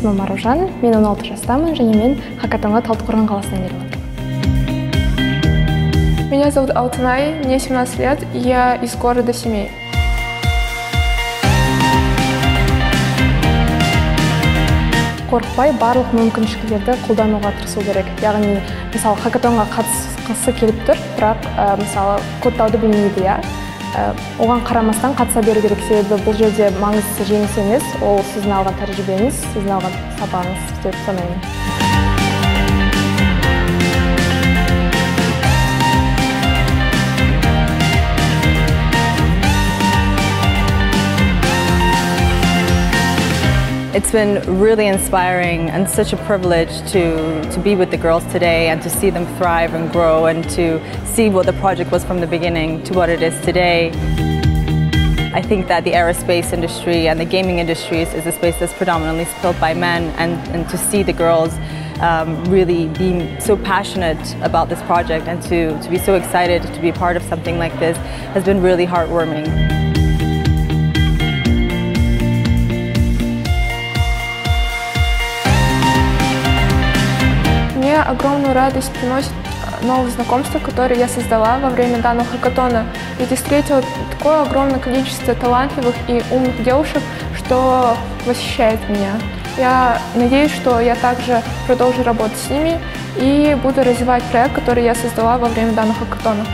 есімім Аружан, мен 16 жастамын және мен Hackathonға Талдықорған қаласынан келіп отырмын. Меня зовут Алтынай, мне 17 лет, и я из города Семей. Қорықпай барлық мүмкіншіліктерді қолдануға тырысу керек. Яғни, мысалы, Hackathonға қатысқысы келіп тұр, бірақ мысалы, кодтауды білмейді, иә. Оған қарамастан қатыса беру керек, себебі бұл жерде маңыздысы жеңіс емес, ол сіздің алған тәжірибеңіз, сіздің алған сапаңыз деп санаймын. It's been really inspiring and such a privilege to be with the girls today and to see them thrive and grow and to see what the project was from the beginning to what it is today. I think that the aerospace industry and the gaming industry is a space that's predominantly filled by men, and to see the girls really being so passionate about this project and to be so excited to be part of something like this has been really heartwarming. Мне огромную радость приносит новые знакомства, которые я создала во время данного хакатона. Ведь я встретила такое огромное количество талантливых и умных девушек, что восхищает меня. Я надеюсь, что я также продолжу работать с ними и буду развивать проект, который я создала во время данного хакатона.